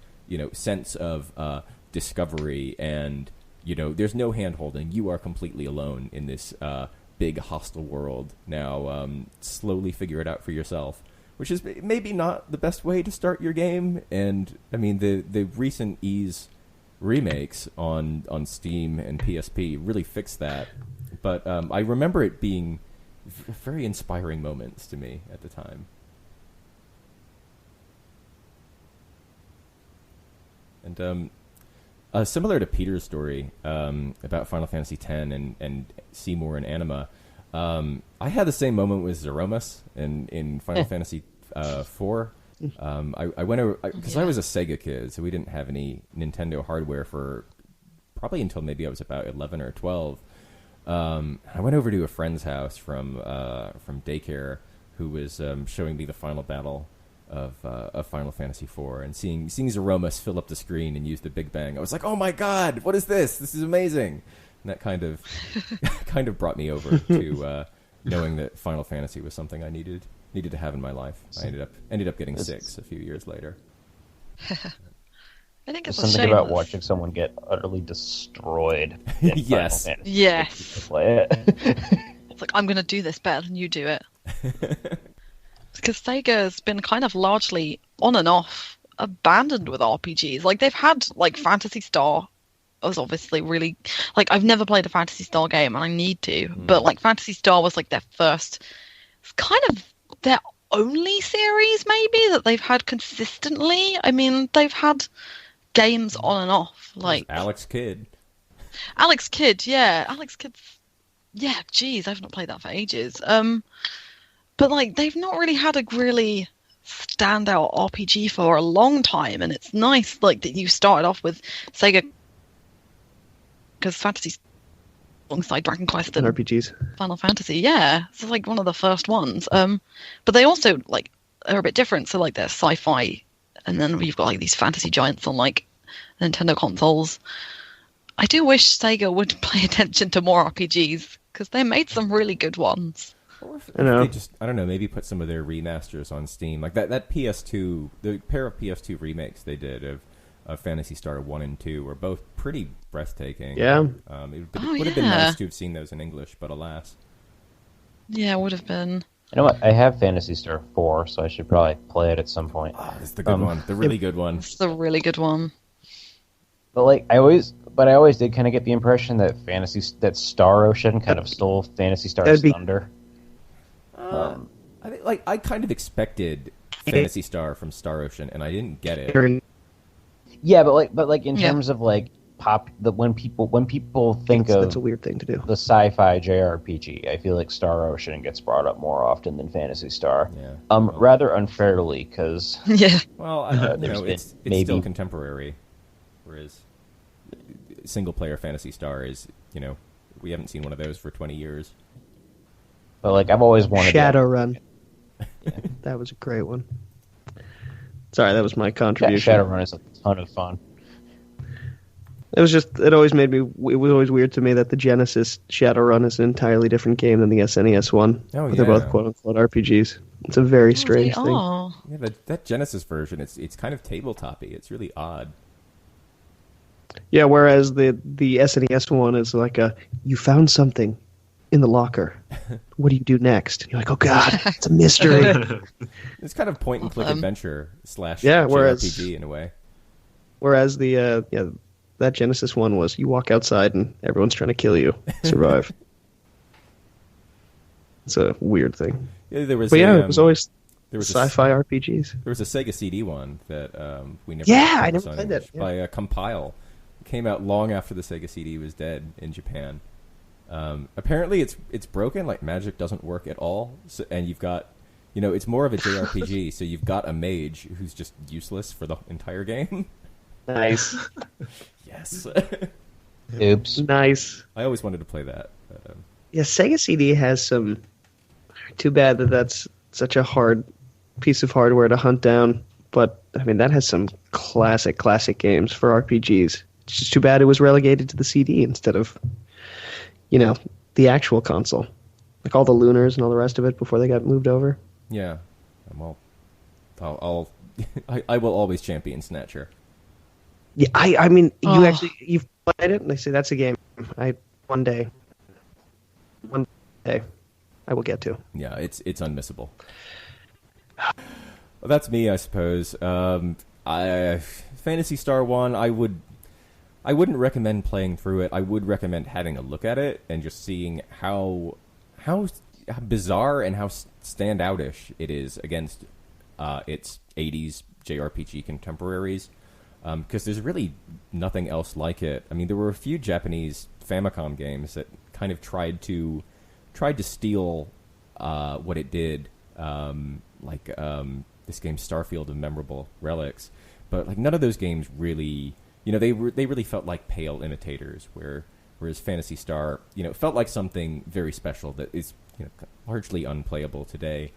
sense of discovery, and there's no hand holding. You are completely alone in this big hostile world. Now slowly figure it out for yourself, which is maybe not the best way to start your game. And I mean the recent Ease remakes on Steam and PSP really fixed that, but I remember it being very inspiring moments to me at the time. And similar to Peter's story about Final Fantasy X and Seymour and Anima, I had the same moment with Zeromus in Final Fantasy IV. I went over because I was a Sega kid, so we didn't have any Nintendo hardware for probably until maybe I was about 11 or 12. I went over to a friend's house from daycare who was showing me the final battle of Final Fantasy IV, and seeing Zeromus fill up the screen and use the Big Bang. I was like, oh my god, what is this? This is amazing. And that kind of brought me over to knowing that Final Fantasy was something I needed to have in my life. I ended up getting 6 a few years later. I think it's There's something about watching someone get utterly destroyed in yes. Final Fantasy. Yes. Play it. It's like, I'm going to do this better than you do it. Because Sega's been kind of largely on and off abandoned with RPGs. Like, they've had, like, Phantasy Star was obviously really... Like, I've never played a Phantasy Star game, and I need to. But, like, Phantasy Star was, like, their first... It's kind of their only series, maybe, that they've had consistently. I mean, they've had games on and off. Like Alex Kidd. Alex Kidd, yeah. Alex Kidd's... Yeah, geez, I've not played that for ages. But, like, they've not really had a really standout RPG for a long time, and it's nice, like, that you started off with Sega, because Fantasy alongside Dragon Quest and RPGs. Final Fantasy, yeah, it's like one of the first ones. But they also, like, are a bit different, so, like, they're sci-fi, and then you've got, like, these fantasy giants on, like, Nintendo consoles. I do wish Sega would pay attention to more RPGs, because they made some really good ones. Or if they just, I don't know, maybe put some of their remasters on Steam. Like that PS2, the pair of PS2 remakes they did of Phantasy Star 1 and 2 were both pretty breathtaking. Yeah. It would have been nice to have seen those in English, but alas. Yeah, it would have been. You know what? I have Phantasy Star 4, so I should probably play it at some point. Oh, it's the good one. The really good one. It's the really good one. But like I always did kind of get the impression that Star Ocean kind of stole Phantasy Star's thunder. I think, like, I kind of expected Phantasy Star from Star Ocean, and I didn't get it. Yeah, but in terms of like when people think that's a weird thing to do. The sci-fi JRPG, I feel like Star Ocean gets brought up more often than Phantasy Star. Yeah. Rather unfairly, because yeah. Well, it's still contemporary, whereas single-player Phantasy Star is, we haven't seen one of those for 20 years. But like I've always wanted Shadowrun. Yeah, that was a great one. Sorry, that was my contribution. Shadowrun is a ton of fun. It was always weird to me that the Genesis Shadowrun is an entirely different game than the SNES one. Oh, yeah. They're both quote-unquote RPGs. It's a very strange thing. Yeah, that Genesis version, it's kind of tabletop-y. It's really odd. Yeah, whereas the SNES one is like you found something in the locker. What do you do next? And you're like, oh god, it's a mystery. It's kind of point-and-click adventure / JRPG in a way. Whereas that Genesis one was you walk outside and everyone's trying to kill you, survive. It's a weird thing. Yeah, it was always sci-fi RPGs. There was a Sega CD one that we never. Yeah, I never played that. By Compile. It came out long after the Sega CD was dead in Japan. Apparently, it's broken. Like magic doesn't work at all, and you've got, it's more of a JRPG. So you've got a mage who's just useless for the entire game. Nice. Yes. Oops. Nice. I always wanted to play that. Yeah, Sega CD has some. Too bad that's such a hard piece of hardware to hunt down. But I mean, that has some classic games for RPGs. It's just too bad it was relegated to the CD instead of, the actual console. Like all the Lunars and all the rest of it before they got moved over. Yeah. Well, I will always champion Snatcher. Yeah, I mean, you've played it, and they say that's a game one day I will get to. Yeah, it's unmissable. Well, that's me, I suppose. Phantasy Star 1, I wouldn't recommend playing through it. I would recommend having a look at it and just seeing how bizarre and how standoutish it is against its 80s JRPG contemporaries. Because there's really nothing else like it. I mean, there were a few Japanese Famicom games that kind of tried to steal what it did, like this game Starfield of Memorable Relics. But like none of those games really, they really felt like pale imitators. Whereas Phantasy Star, felt like something very special that is largely unplayable today.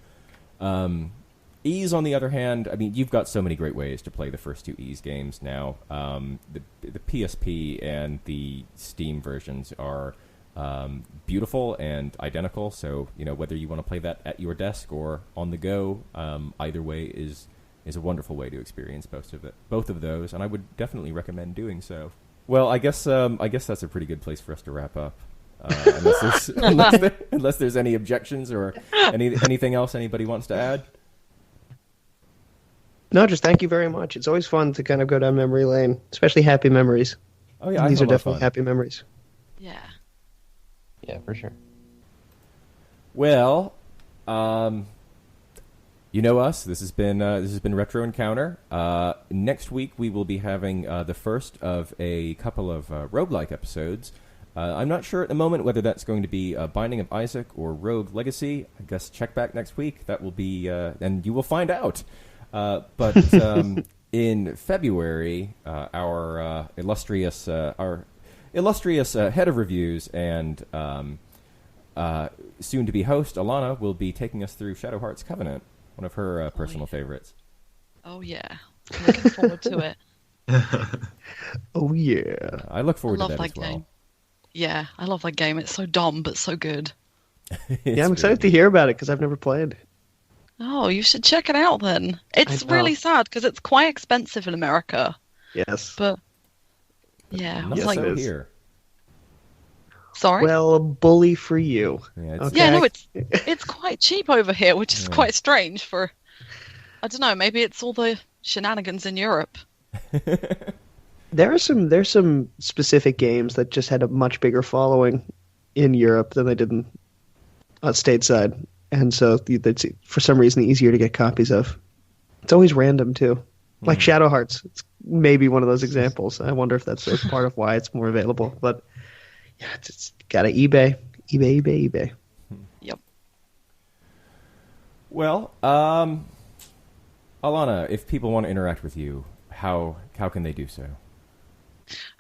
Ys, on the other hand, I mean, you've got so many great ways to play the first two Ys games now. The PSP and the Steam versions are beautiful and identical. So, whether you want to play that at your desk or on the go, either way is a wonderful way to experience both of those, and I would definitely recommend doing so. Well, I guess that's a pretty good place for us to wrap up. unless there's any objections or anything else anybody wants to add. No, just thank you very much. It's always fun to kind of go down memory lane, especially happy memories. Oh yeah, These are definitely fun. happy memories. Yeah. Yeah, for sure. Well, you know us. This has been Retro Encounter. Next week we will be having the first of a couple of roguelike episodes. I'm not sure at the moment whether that's going to be Binding of Isaac or Rogue Legacy. I guess check back next week. That will be, and you will find out. But in February, our illustrious head of reviews and soon-to-be host Alana will be taking us through Shadow Heart's Covenant, one of her personal favorites. Oh yeah, I'm looking forward to it. Oh yeah, I look forward to that as game. well. Yeah, I love that game. It's so dumb but so good. yeah, I'm excited to hear about it because I've never played. Oh, you should check it out then. It's really sad because it's quite expensive in America. Yes, but yeah, Not it's like so here. Sorry. Well, a bully for you. Yeah, Okay. Yeah, no, it's quite cheap over here, which is quite strange for. I don't know. Maybe it's all the shenanigans in Europe. There's some specific games that just had a much bigger following in Europe than they did in stateside, and so it's for some reason easier to get copies of. It's always random too, like Shadow Hearts. It's maybe one of those examples. I wonder if that's part of why it's more available. But yeah, it's got to eBay. Yep. Well, Alana, if people want to interact with you, how can they do so?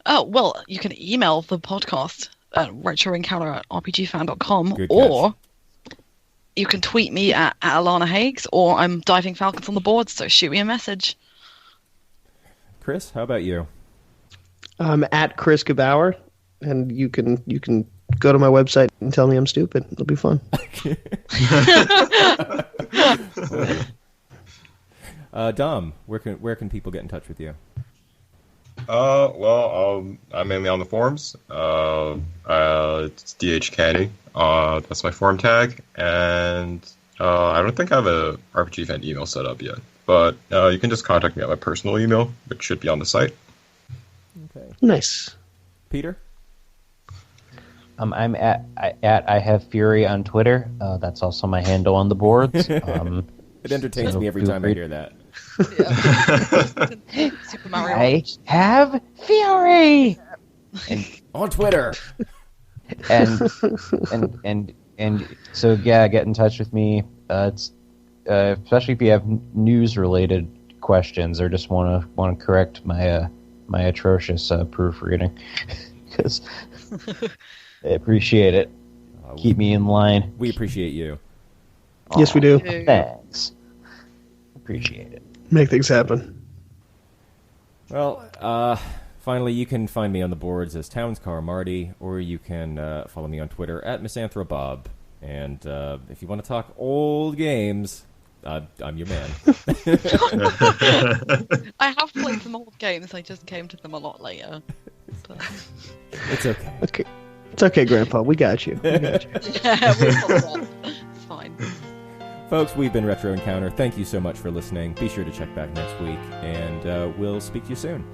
Oh, well, you can email the podcast at retroencounter@rpgfan.com, Good or you can tweet me at Alana Hagues, or I'm diving falcons on the board, so shoot me a message. Chris, how about you? I'm at Chris Gebauer, and you can go to my website and tell me I'm stupid. It'll be fun. Dom, where can people get in touch with you? Well, I'm mainly on the forums. It's DH Candy. That's my forum tag, and I don't think I have a RPG Fan email set up yet. But you can just contact me at my personal email, which should be on the site. Okay. Nice. Peter? I'm at I have Fury on Twitter. That's also my handle on the boards. It entertains me every time I hear that. Yeah. Super Mario. I have Fury On Twitter. and so yeah, get in touch with me. It's especially if you have news related questions or just want to correct my my atrocious proofreading, because I appreciate it. Keep me in line. We appreciate you. Yes, we do. Thanks. Appreciate it. Make things happen. Well, finally, you can find me on the boards as Townscar Marty, or you can follow me on Twitter at Misanthrobob. And if you want to talk old games, I'm your man. I have played some old games. I just came to them a lot later. But... It's okay. Okay. It's okay, Grandpa. We got you. yeah, we'll follow up. It's fine. Folks, we've been Retro Encounter. Thank you so much for listening. Be sure to check back next week, and we'll speak to you soon.